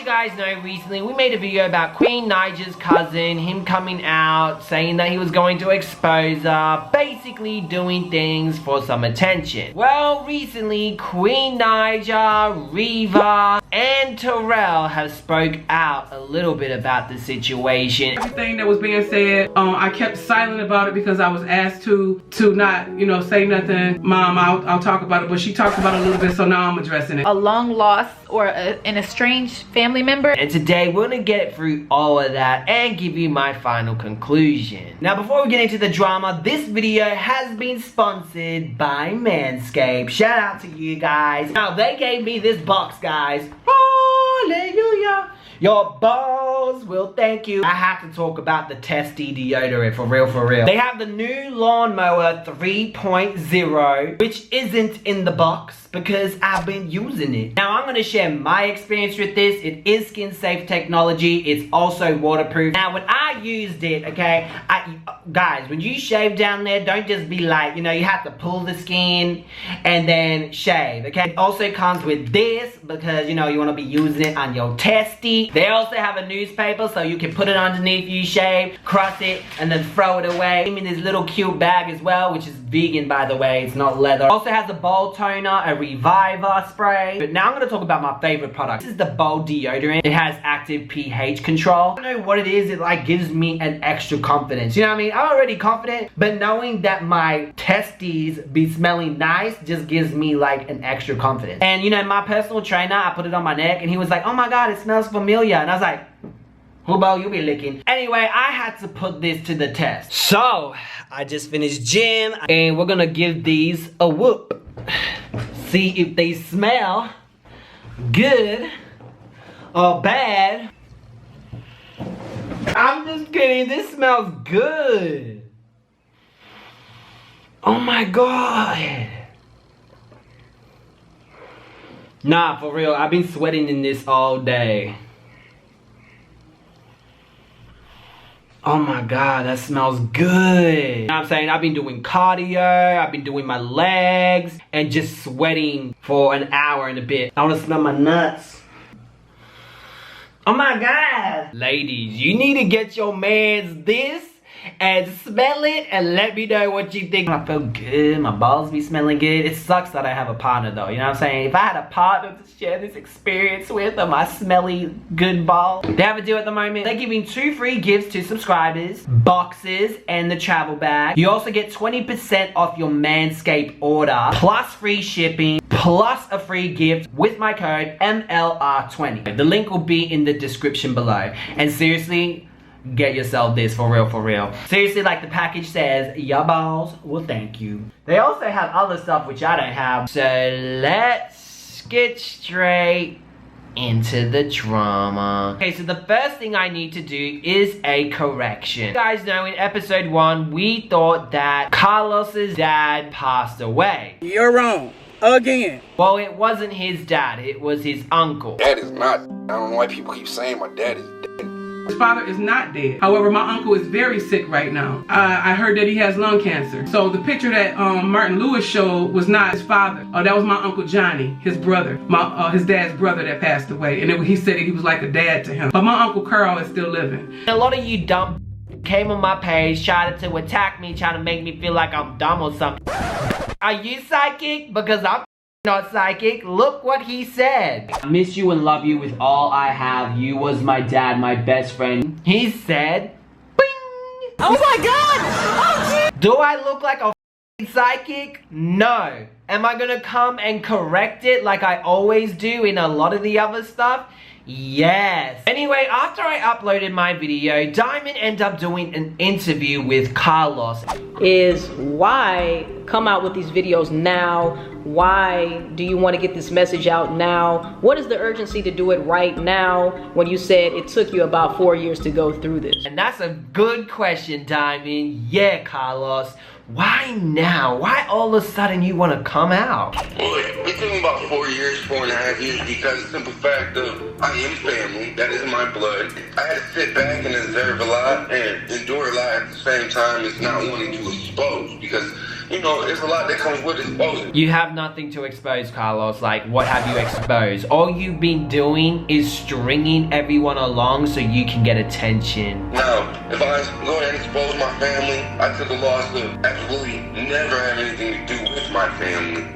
guys know, recently we made a video about Queen Naija's cousin, him coming out, saying that he was going to expose her, basically doing things for some attention. Well, recently, Queen Naija, Riva, and TERRELL have spoke out a little bit about the situation. Everything that was being said, I kept silent about it because I was asked to not, you know, say nothing. Mom, I'll talk about it, but she talked about it a little bit, so now I'm addressing it. A long lost or an estranged family member. And today we're gonna get through all of that and give you my final conclusion. Now, before we get into the drama, this video has been sponsored by Manscaped. Shout out to you guys. Now, they gave me this box, guys. Hallelujah. Your balls will thank you. I have to talk about the testy deodorant, for real, for real. They have the new Lawnmower 3.0, which isn't in the box because I've been using it. Now, I'm gonna share my experience with this. It is skin safe technology. It's also waterproof. Now, when I used it, okay, guys, when you shave down there, don't just be like, you know, you have to pull the skin and then shave, okay? It also comes with this because, you know, you wanna be using it on your testy. They also have a newspaper so you can put it underneath you, shave, cross it, and then throw it away. Came in this little cute bag as well, which is vegan, by the way. It's not leather. Also has a bowl toner, a Reava spray. But now I'm gonna talk about my favorite product. This is the bowl deodorant. It has active pH control. I don't know what it is. It like gives me an extra confidence. You know what I mean? I'm already confident, but knowing that my testes be smelling nice just gives me like an extra confidence. And you know, my personal trainer, I put it on my neck and he was like, oh my God, it smells familiar. And I was like, Hubo, you be licking. Anyway, I had to put this to the test. So, I just finished gym and we're gonna give these a whoop. See if they smell good or bad. I'm just kidding, this smells good. Oh my God. Nah, for real, I've been sweating in this all day. Oh my God, that smells good. You know what I'm saying? I've been doing cardio, I've been doing my legs, and just sweating for an hour and a bit. I wanna smell my nuts. Oh my God. Ladies, you need to get your mans this and smell it and let me know what you think. I feel good, my balls be smelling good. It sucks that I have a partner though, you know what I'm saying? If I had a partner to share this experience with of my smelly good ball. They have a deal at the moment. They're giving 2 free gifts to subscribers, boxes and the travel bag. You also get 20% off your Manscaped order, plus free shipping, plus a free gift with my code MLR20. The link will be in the description below. And seriously, get yourself this, for real, for real. Seriously, like the package says, your balls will thank you. They also have other stuff which I don't have. So let's get straight into the drama. Okay, so the first thing I need to do is a correction. You guys know in episode 1, we thought that Karlos's dad passed away. You're wrong. Again. Well, it wasn't his dad, it was his uncle. Dad is not. I don't know why people keep saying my dad is dead. His father is not dead. However, my uncle is very sick right now. I heard that he has lung cancer. So the picture that Martin Lewis showed was not his father. That was my Uncle Johnny, his brother. His dad's brother that passed away. And he said he was like a dad to him. But my Uncle Karl is still living. A lot of you dumb came on my page, tried to attack me, trying to make me feel like I'm dumb or something. Are you psychic? Because I'm not psychic. Look what he said. I miss you and love you with all I have. You was my dad, my best friend. He said, bing! Oh my God! Oh, do I look like a psychic? No. Am I gonna come and correct it like I always do in a lot of the other stuff? Yes. Anyway, after I uploaded my video, Diamond ended up doing an interview with Karlos. Is why come out with these videos now? Why do you want to get this message out now? What is the urgency to do it right now when you said it took you about 4 years to go through this? And that's a good question, Diamond. Yeah, Karlos. Why now? Why all of a sudden you want to come out? Well, it took me about 4 years, 4.5 years, because the simple fact of I am family, that is my blood. I had to sit back and observe a lot and endure a lot at the same time as not wanting to expose, because you know, there's a lot that comes with exposing. You have nothing to expose, Karlos. Like, what have you exposed? All you've been doing is stringing everyone along so you can get attention. Now, if I go ahead and expose my family, I took a loss of absolutely never have anything to do with my family.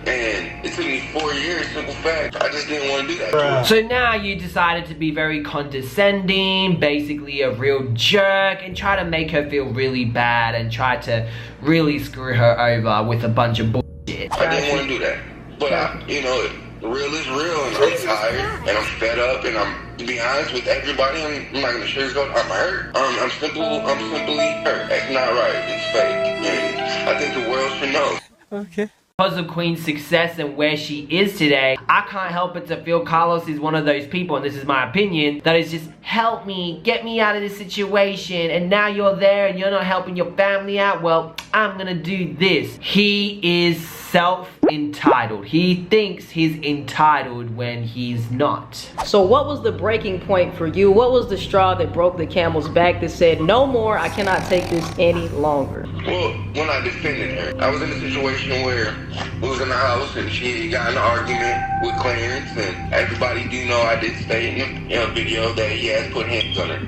And it took me 4 years, simple fact. I just didn't want to do that. So now you decided to be very condescending, basically a real jerk, and try to make her feel really bad and try to really screw her over with a bunch of bullshit. I didn't want to do that. But, you know, real is real, and I'm tired, and I'm fed up, and to be honest with everybody, I'm not going to sugarcoat, I'm hurt. I'm simply hurt. That's not right. It's fake. And I think the world should know. Okay. Because of Queen's success and where she is today, I can't help but to feel Karlos is one of those people, and this is my opinion, that is just, help me, get me out of this situation, and now you're there and you're not helping your family out, well, I'm gonna do this. He is self-entitled. He thinks he's entitled when he's not. So what was the breaking point for you? What was the straw that broke the camel's back that said, no more, I cannot take this any longer? Well, when I defended her, I was in a situation where we was in the house and she got in an argument with Clarence, and everybody do know I did state in a video that he has put hands on her.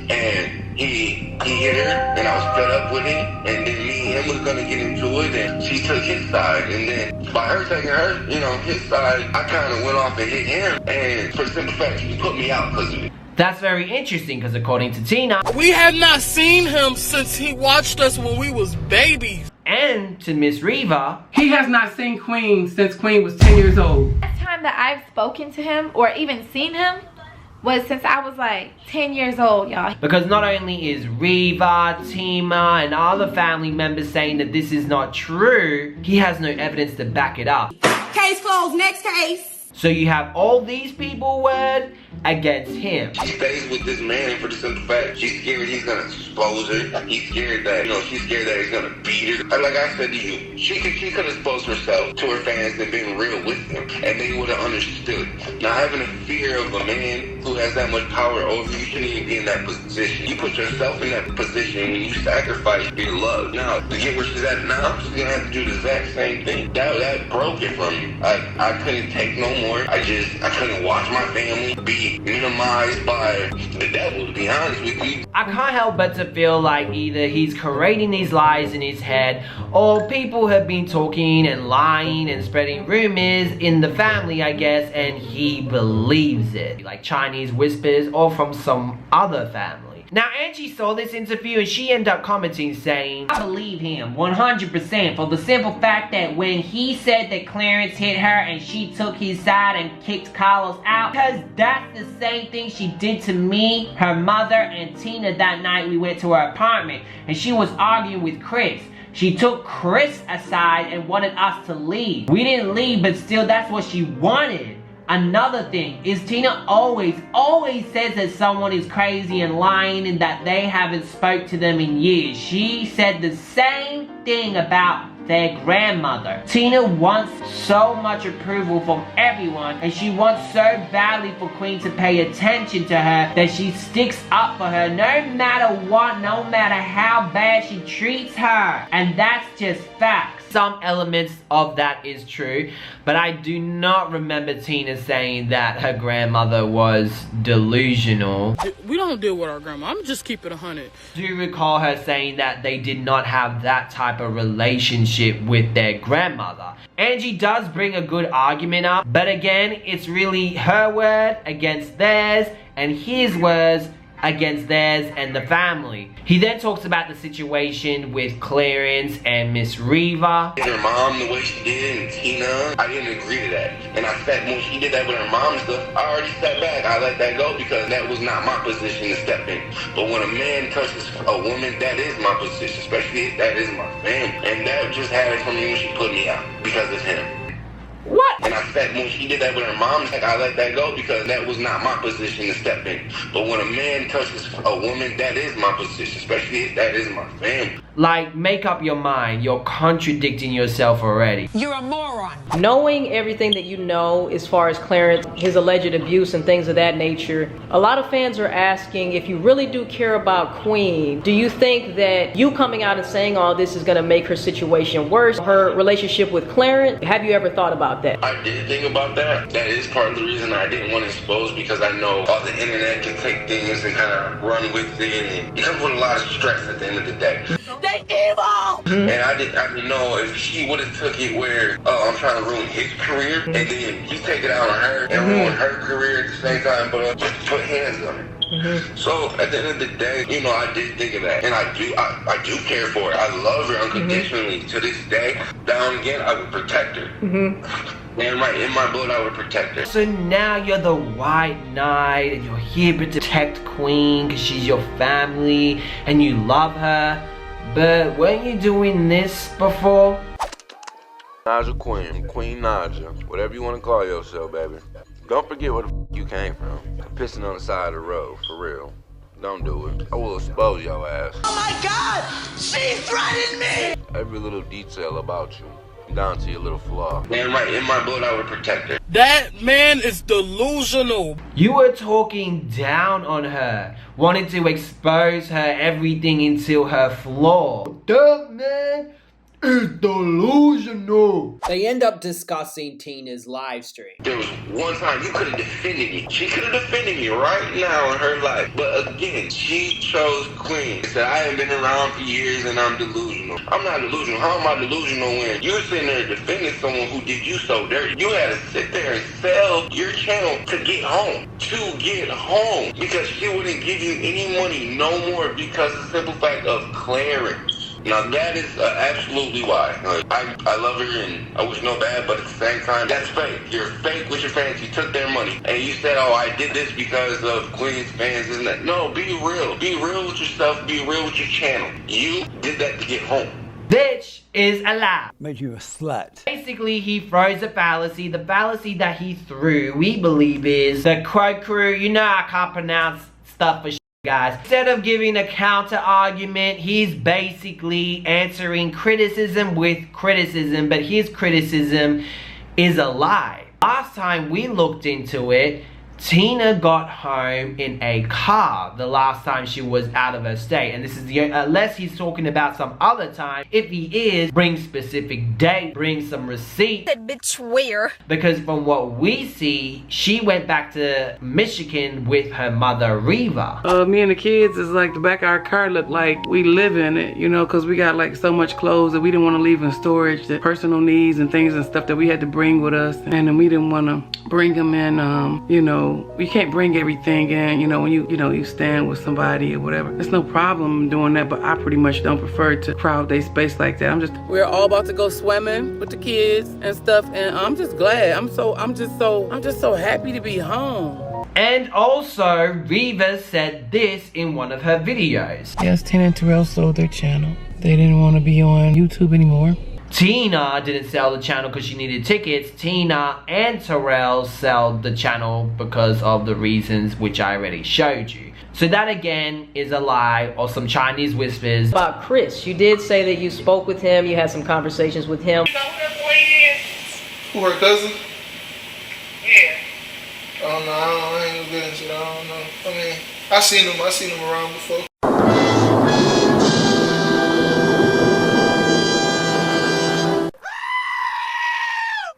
And he hit her, and I was fed up with it, and then me and him was gonna get into it, and she took his side, and then by her taking her, you know, his side, I kind of went off and hit him, and for the simple fact, he put me out because of it. That's very interesting, because according to Tina, we have not seen him since he watched us when we was babies. And to Miss Riva, he has not seen Queen since Queen was 10 years old. The last time that I've spoken to him or even seen him was since I was like 10 years old, y'all. because not only is Riva, Tima, and other family members saying that this is not true, he has no evidence to back it up. Case closed, next case. So you have all these people word against him. She stays with this man for the simple fact she's scared he's gonna expose her. He's scared that, you know, she's scared that he's gonna beat her. And like I said to you, she could expose herself to her fans and been real with them, and they would have understood. Now, having a fear of a man who has that much power over you, shouldn't even be in that position. You put yourself in that position when you sacrifice your love. Now, to get where she's at now, she's gonna have to do the exact same thing. That broke it from me. I couldn't take no more. I couldn't watch my family be minimized by the devil, to be honest with you. I can't help but to feel like either he's creating these lies in his head, or people have been talking and lying and spreading rumors in the family, I guess, and he believes it. Like Chinese whispers, or from some other family. Now, Angie saw this interview and she ended up commenting saying, I believe him 100% for the simple fact that when he said that Clarence hit her and she took his side and kicked Karlos out, because that's the same thing she did to me, her mother, and Tina that night we went to her apartment and she was arguing with Chris. She took Chris aside and wanted us to leave. We didn't leave, but still that's what she wanted. Another thing is Tina always says that someone is crazy and lying and that they haven't spoke to them in years. She said the same thing about their grandmother. Tina wants so much approval from everyone, and she wants so badly for Queen to pay attention to her that she sticks up for her no matter what, no matter how bad she treats her. And that's just facts. Some elements of that is true, but I do not remember Tina saying that her grandmother was delusional. We don't deal with our grandma. I'm just keep it 100. Do you recall her saying that they did not have that type of relationship with their grandmother? Angie does bring a good argument up, but again, it's really her word against theirs and his words against theirs and the family. He then talks about the situation with Clarence and Miss Riva. Her mom, the way she did it, and Tina, I didn't agree to that. And I sat, when she did that with her mom and stuff, I already sat back. I let that go because that was not my position to step in. But when a man touches a woman, that is my position, especially if that is my family. And that just happened for me when she put me out because of him. What? And I sat, when she did that with her mom, I let that go because that was not my position to step in. But when a man touches a woman, that is my position, especially if that is my family. Like, make up your mind. You're contradicting yourself already. You're a moron. Knowing everything that you know as far as Clarence, his alleged abuse and things of that nature, a lot of fans are asking, if you really do care about Queen, do you think that you coming out and saying all this is going to make her situation worse? Her relationship with Clarence, have you ever thought about that? I did think about that. That is part of the reason I didn't want to expose, because I know all the internet can take things and kind of run with it, and it comes with a lot of stress at the end of the day. They evil! And I didn't know if she would have took it where, oh, I'm trying to ruin his career, and then you take it out on her and ruin her career at the same time, but just put hands on it. So at the end of the day, you know, I did think of that, and I do care for her. I love her unconditionally. To this day, down again, I would protect her. And right in my blood, I would protect her. So now you're the White Knight and you're here to protect Queen because she's your family and you love her. But weren't you doing this before? Naija Queen Naija, whatever you want to call yourself, baby. Don't forget where the f you came from. Pissing on the side of the road, for real. Don't do it. I will expose your ass. Oh my God! She threatened me! Every little detail about you, down to your little flaw. And right in my blood, I would protect her. That man is delusional. You were talking down on her, wanting to expose her everything until her flaw. That man is delusional. They end up discussing Tina's live stream. There was one time you could have defended me. She could have defended me right now in her life. But again, she chose Queen. She said, I haven't been around for years and I'm delusional. I'm not delusional. How am I delusional when you're sitting there defending someone who did you so dirty? You had to sit there and sell your channel to get home. Because she wouldn't give you any money no more because of the simple fact of Clarence. Now that is absolutely why. I love her and I wish no bad, but at the same time, that's fake. You're fake with your fans. You took their money and you said, oh, I did this because of Queen's fans, isn't that? No, be real. Be real with yourself. Be real with your channel. You did that to get home. Which is a lie. Made you a slut. Basically, he throws a fallacy. The fallacy that he threw, we believe, is the Crow Crew. You know I can't pronounce stuff for guys. Instead of giving a counter argument, he's basically answering criticism with criticism, but his criticism is a lie. Last time we looked into it, Tina got home in a car the last time she was out of her state, and this is the unless he's talking about some other time. If he is, bring specific date, bring some receipts. That bitch where? Because from what we see, she went back to Michigan with her mother Riva. Me and the kids is like the back of our car looked like we live in it, you know, because we got like so much clothes that we didn't want to leave in storage, the personal needs and things and stuff that we had to bring with us, and then we didn't want to bring them in, you know, we can't bring everything in, you know, when you stand with somebody or whatever. There's no problem doing that, but I pretty much don't prefer to crowd their space like that. We're all about to go swimming with the kids and stuff, and I'm just glad. I'm just so happy to be home. And also, Riva said this in one of her videos. Yes, Tina and Terrell sold their channel. They didn't want to be on YouTube anymore. Tina didn't sell the channel because she needed tickets. Tina and Terrell sold the channel because of the reasons which I already showed you. So that again is a lie or some Chinese whispers. About Chris, you did say that you spoke with him, you had some conversations with him. You know who that boy is? Who, her cousin? Yeah. I don't know, I ain't gonna get into it, I don't know. I mean, I seen him around before.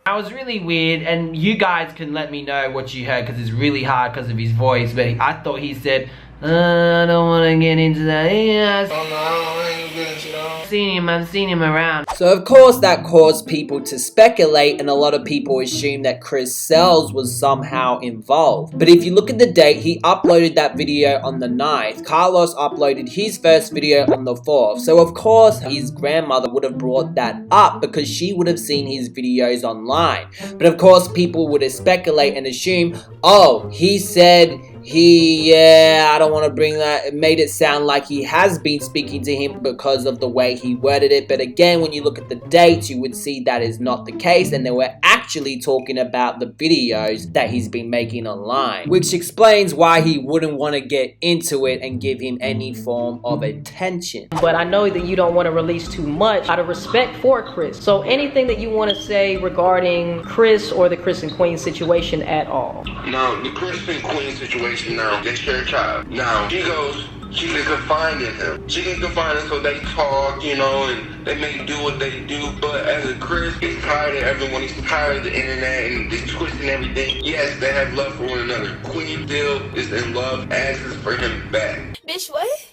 That was really weird, and you guys can let me know what you heard because it's really hard because of his voice, but I thought he said, I don't want to get into that. Yeah, I ain't gonna get into it. I've seen him around. So of course that caused people to speculate, and a lot of people assume that Chris Sells was somehow involved. But if you look at the date, he uploaded that video on the 9th. Karlos uploaded his first video on the 4th. So of course his grandmother would have brought that up because she would have seen his videos online. But of course people would have speculate and assume, oh, he said I don't want to bring that, it made it sound like he has been speaking to him because of the way he worded it. But again, when you look at the dates, you would see that is not the case, and they were actually talking about the videos that he's been making online, which explains why he wouldn't want to get into it and give him any form of attention. But I know that you don't want to release too much out of respect for Chris. So anything that you want to say regarding Chris or the Chris and Queen situation at all? Now, the Chris and Queen situation now, they share a child. Now, she can confide in him. She can confide in him so they talk, you know, and they may do what they do. But as a Chris, he's tired of everyone. He's tired of the internet and this twisting everything. Yes, they have love for one another. Queen still is in love, asks for him back. Bitch, what?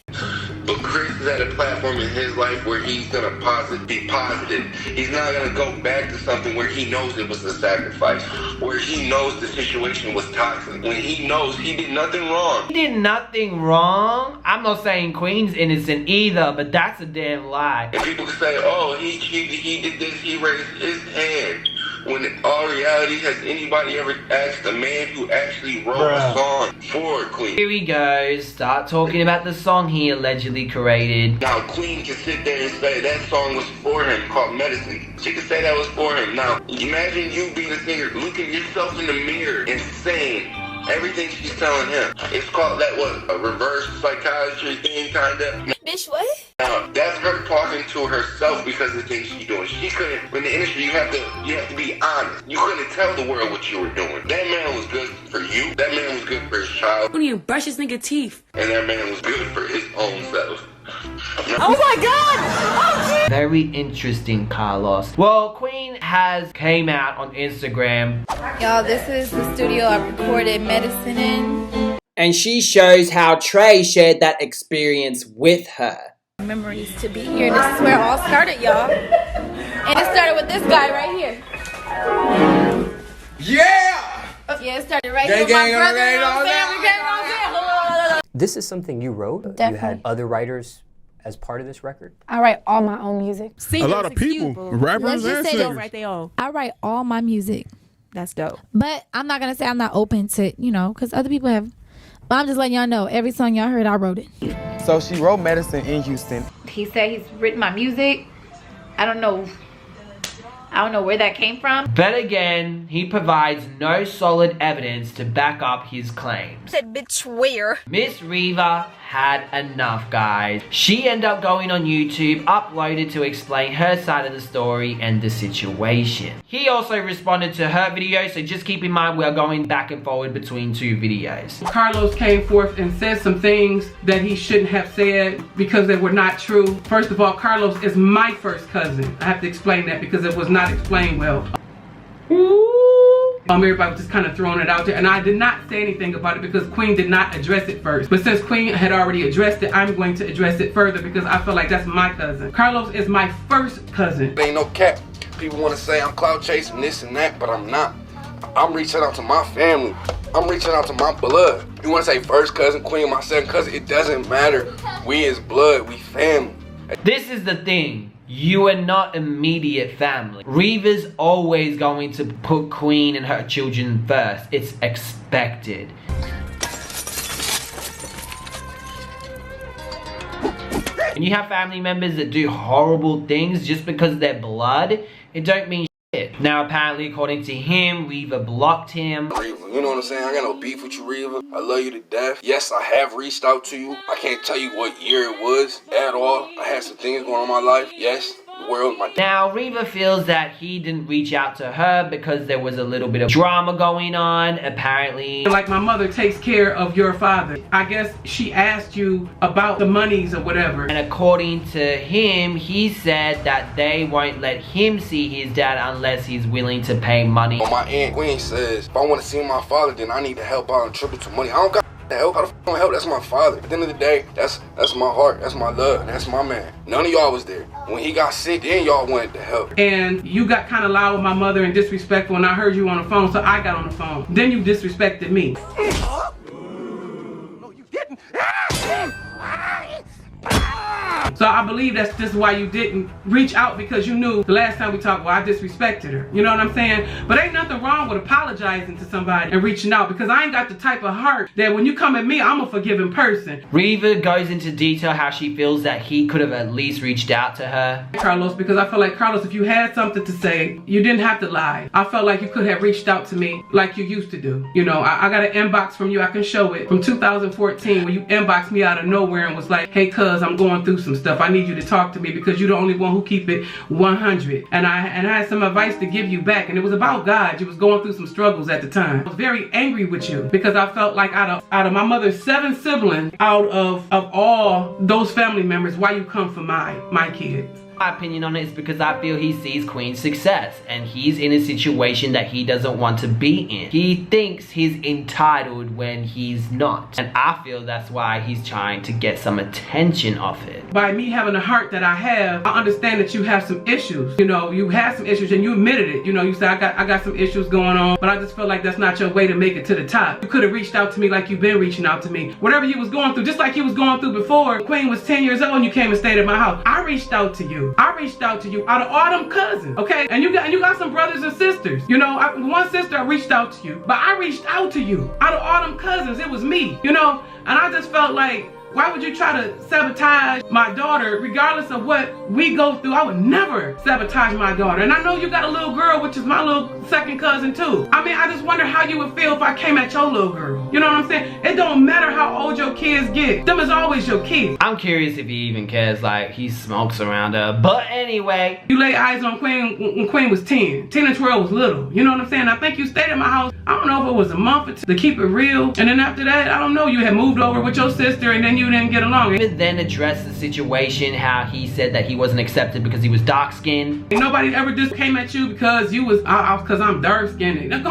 But Chris is at a platform in his life where he's gonna be positive. He's not gonna go back to something where he knows it was a sacrifice, where he knows the situation was toxic, when he knows he did nothing wrong. He did nothing wrong? I'm not saying Queen's innocent either, but that's a damn lie. And people can say, oh, he did this, he raised his hand. When in all reality, has anybody ever asked a man who actually wrote a song for Queen? Here he goes, start talking about the song he allegedly created. Now Queen can sit there and say that song was for him, called Medicine. She can say that was for him. Now, imagine you being a singer, looking yourself in the mirror and saying everything she's telling him. It's called that, what, a reverse psychiatry thing, kinda? Bitch, what? Now, that's her talking to herself because of the things she's doing. She couldn't, in the industry, you have to be honest. You couldn't tell the world what you were doing. That man was good for you. That man was good for his child. When you brush his nigga teeth. And that man was good for his own self. Oh my god! Oh, very interesting, Karlos. Well, Queen has came out on Instagram. Y'all, this is the studio I recorded Medicine in. And she shows how Trey shared that experience with her. Memories to be here. This is where it all started, y'all. And it started with this guy right here. Yeah! Yeah, it started right here with my brother. You know what I'm saying? This is something you wrote? Definitely. You had other writers as part of this record? I write all my own music. A lot of people, rappers and singers. Write their own. I write all my music. That's dope. But I'm not going to say I'm not open to, you know, because other people have. But I'm just letting y'all know, every song y'all heard, I wrote it. So she wrote Medicine in Houston. He said he's written my music. I don't know where that came from. But again, he provides no solid evidence to back up his claims. Said bitch where? Miss Riva had enough, guys. She ended up going on YouTube, uploaded to explain her side of the story and the situation. He also responded to her video, so just keep in mind we're going back and forward between two videos. Karlos came forth and said some things that he shouldn't have said because they were not true. First of all, Karlos is my first cousin. I have to explain that because it was not explained well. Everybody was just kind of throwing it out there, and I did not say anything about it because Queen did not address it first. But since Queen had already addressed it, I'm going to address it further because I feel like that's my cousin. Karlos is my first cousin. Ain't no cap. People want to say I'm clout chasing this and that, but I'm not. I'm reaching out to my family. I'm reaching out to my blood. You want to say first cousin, Queen, my second cousin, it doesn't matter. We is blood, we family. This is the thing. You are not immediate family. Reva's always going to put Queen and her children first. It's expected. And you have family members that do horrible things just because they're blood, it don't mean shit. Now apparently, according to him, Riva blocked him. Reva, you know what I'm saying? I got no beef with you, Riva. I love you to death. Yes, I have reached out to you. I can't tell you what year it was at all. I had some things going on in my life. Yes. Now, Riva feels that he didn't reach out to her because there was a little bit of drama going on, apparently. Like my mother takes care of your father. I guess she asked you about the monies or whatever. And according to him, he said that they won't let him see his dad unless he's willing to pay money. My aunt Queen says, if I want to see my father, then I need to help out and triple to money. I don't got help. How the f help? That's my father. At the end of the day, that's my heart. That's my love. That's my man. None of y'all was there. When he got sick, then y'all wanted to help. And you got kind of loud with my mother and disrespectful, and I heard you on the phone, so I got on the phone. Then you disrespected me. No, you didn't. So I believe that's just why you didn't reach out, because you knew the last time we talked, well, I disrespected her. You know what I'm saying? But ain't nothing wrong with apologizing to somebody and reaching out, because I ain't got the type of heart that when you come at me, I'm a forgiving person. Riva goes into detail how she feels that he could have at least reached out to her. Karlos, because I feel like, Karlos, if you had something to say, you didn't have to lie. I felt like you could have reached out to me like you used to do. You know, I got an inbox from you, I can show it, from 2014, where you inboxed me out of nowhere and was like, hey cuz, I'm going through some stuff. I need you to talk to me because you're the only one who keep it 100. And I had some advice to give you back, and it was about God. You was going through some struggles at the time. I was very angry with you because I felt like out of my mother's 7 siblings, out of all those family members, why you come for my kids? My opinion on it is because I feel he sees Queen's success and he's in a situation that he doesn't want to be in. He thinks he's entitled when he's not, and I feel that's why he's trying to get some attention off it. By me having the heart that I have, I understand that you have some issues. You know, you have some issues and you admitted it. You know, you said I got some issues going on, but I just feel like that's not your way to make it to the top. You could have reached out to me like you've been reaching out to me. Whatever you was going through, just like you was going through before. Queen was 10 years old and you came and stayed at my house. I reached out to you. I reached out to you out of all them cousins, okay? And you got some brothers and sisters. You know, one sister I reached out to you, but I reached out to you out of all them cousins. It was me, you know? And I just felt like, why would you try to sabotage my daughter regardless of what we go through? I would never sabotage my daughter. And I know you got a little girl, which is my little second cousin too. I mean, I just wonder how you would feel if I came at your little girl. You know what I'm saying? It don't matter how old your kids get. Them is always your kids. I'm curious if he even cares, like he smokes around her. But anyway. You laid eyes on Queen when Queen was 10. 10 and 12 was little. You know what I'm saying? I think you stayed at my house, I don't know if it was a month or two, to keep it real. And then after that, I don't know, you had moved over with your sister and then you didn't get along. He then addressed the situation, how he said that he wasn't accepted because he was dark skinned. Nobody ever just came at you because you was because I'm dark skinned. Now go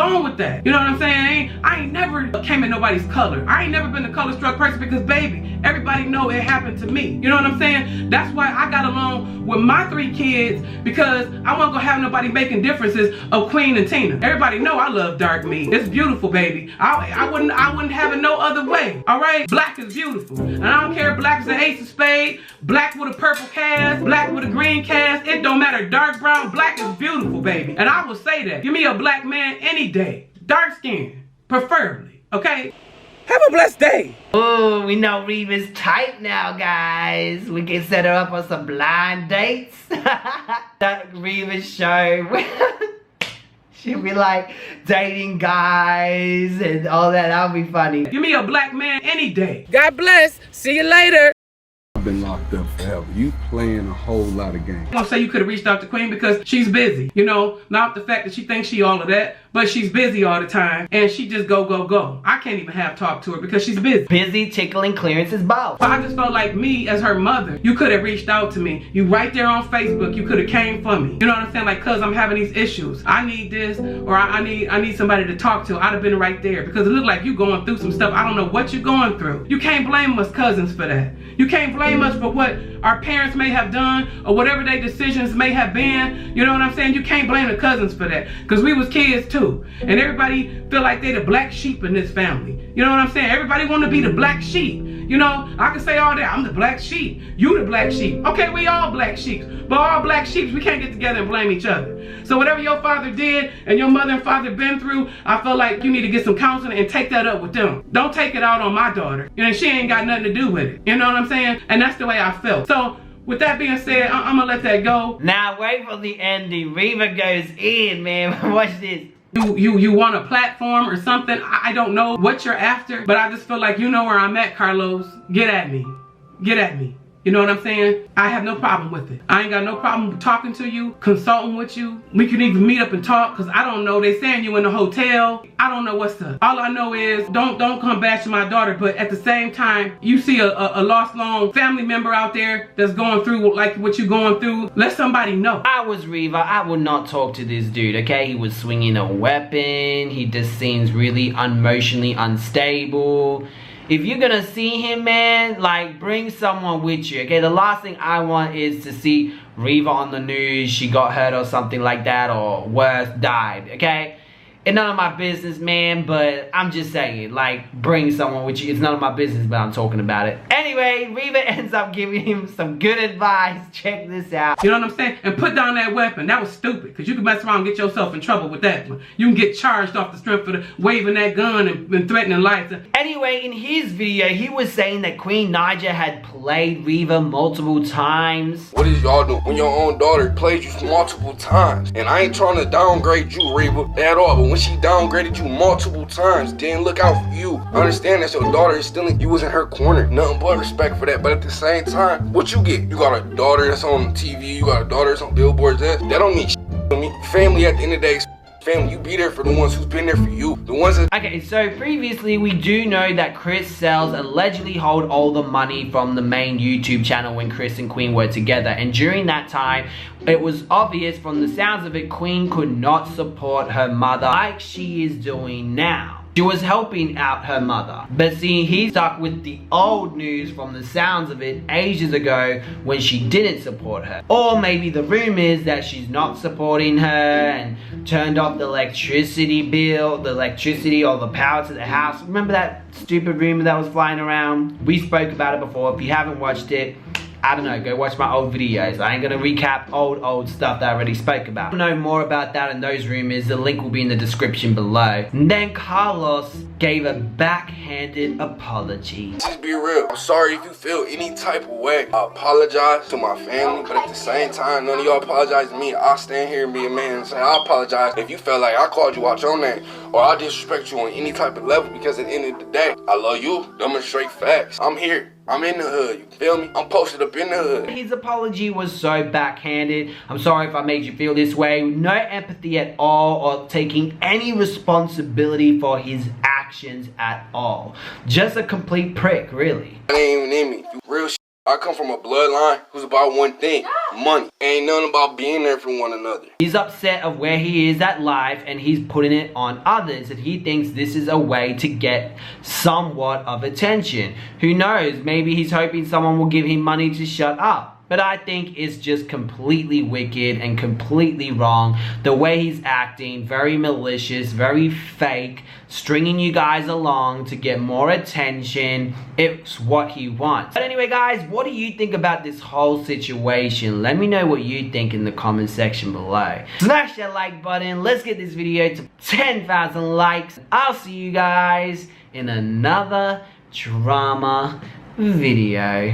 on with that. You know what I'm saying? I ain't never came at nobody's color. I ain't never been a color struck person because baby, everybody know it happened to me. You know what I'm saying? That's why I got along with my 3 kids, because I wasn't gonna have nobody making differences of Queen and Tina. Everybody know I love dark meat. It's beautiful, baby. I wouldn't have it no other way. All right? Black is beautiful. And I don't care if black is an ace of spades, black with a purple cast, black with a green cast. It don't matter. Dark brown, black is beautiful, baby. And I will say that. Give me a black man any day. Dark skin, preferably. Okay? Have a blessed day. Oh, we know Reva's tight now, guys. We can set her up on some blind dates. That Reva show. She'll be like dating guys and all that. That'll be funny. Give me a black man any day. God bless. See you later. I've been locked up forever. You playing a whole lot of games. I'm gonna say you could have reached out to Queen because she's busy. You know, not the fact that she thinks she all of that, but she's busy all the time and she just go. I can't even have talk to her because she's busy. Busy tickling Clarence's balls. So I just felt like me as her mother, you could have reached out to me. You right there on Facebook, you could have came for me. You know what I'm saying? Like, cuz I'm having these issues. I need this, or I need somebody to talk to. I'd have been right there because it looked like you going through some stuff. I don't know what you're going through. You can't blame us cousins for that. You can't blame us for what our parents may have done or whatever their decisions may have been. You know what I'm saying? You can't blame the cousins for that because we was kids too. And everybody feel like they the black sheep in this family. You know what I'm saying? Everybody want to be the black sheep. You know, I can say all that. I'm the black sheep. You the black sheep. Okay, we all black sheep. But all black sheep, we can't get together and blame each other. So whatever your father did and your mother and father been through, I feel like you need to get some counseling and take that up with them. Don't take it out on my daughter. You know, she ain't got nothing to do with it. You know what I'm saying? And that's the way I felt. So with that being said, I'm gonna let that go. Now wait for the ending. Reva goes in, man. Watch this. You want a platform or something? I don't know what you're after, but I just feel like you know where I'm at, Karlos. Get at me. Get at me. You know what I'm saying? I have no problem with it. I ain't got no problem talking to you, consulting with you. We can even meet up and talk, because I don't know. They saying you in the hotel. I don't know what's up. All I know is don't come bashing my daughter, but at the same time, you see a lost long family member out there that's going through like what you going through. Let somebody know. I was Riva. I would not talk to this dude, okay? He was swinging a weapon. He just seems really emotionally unstable. If you're gonna see him, man, like, bring someone with you, okay? The last thing I want is to see Riva on the news, she got hurt or something like that, or worse, died, okay? It's none of my business, man, but I'm just saying, like, bring someone with you. It's none of my business, but I'm talking about it. Anyway, Reva ends up giving him some good advice. Check this out. You know what I'm saying? And put down that weapon. That was stupid, because you can mess around and get yourself in trouble with that. You can get charged off the strength of waving that gun and threatening life. Anyway, in his video, he was saying that Queen Naija had played Riva multiple times. What is y'all doing when your own daughter played you multiple times? And I ain't trying to downgrade you, Riva, at all, but when she downgraded you multiple times, didn't look out for you. I understand that your daughter is still in, you was in her corner. Nothing but respect for that, but at the same time, what you get? You got a daughter that's on TV, you got a daughter that's on billboards. That don't mean shit to me. Family at the end of the day, family, you be there for the ones who's been there for you. The ones that... Okay, so previously we do know that Chris Sells allegedly hold all the money from the main YouTube channel when Chris and Queen were together. And during that time, it was obvious from the sounds of it, Queen could not support her mother like she is doing now. She was helping out her mother. But see, he stuck with the old news from the sounds of it ages ago when she didn't support her. Or maybe the rumor is that she's not supporting her and turned off the electricity bill, the electricity or the power to the house. Remember that stupid rumor that was flying around? We spoke about it before. If you haven't watched it, I don't know, go watch my old videos. I ain't gonna recap old stuff that I already spoke about. To know more about that and those rumors, the link will be in the description below. And then Karlos gave a backhanded apology. Just be real. I'm sorry if you feel any type of way. I apologize to my family, but at the same time, none of y'all apologize to me. I'll stand here and be a man and say I apologize if you felt like I called you out your name or I disrespect you on any type of level, because at the end of the day, I love you. Demonstrate facts. I'm here. I'm in the hood, you feel me? I'm posted up in the hood. His apology was so backhanded. I'm sorry if I made you feel this way. No empathy at all or taking any responsibility for his actions at all. Just a complete prick, really. That ain't even in me. You real shit. I come from a bloodline who's about one thing, money. Ain't nothing about being there for one another. He's upset of where he is at life and he's putting it on others, and he thinks this is a way to get somewhat of attention. Who knows, maybe he's hoping someone will give him money to shut up. But I think it's just completely wicked and completely wrong. The way he's acting, very malicious, very fake, stringing you guys along to get more attention. It's what he wants. But anyway, guys, what do you think about this whole situation? Let me know what you think in the comment section below. Smash that like button. Let's get this video to 10,000 likes. I'll see you guys in another drama video.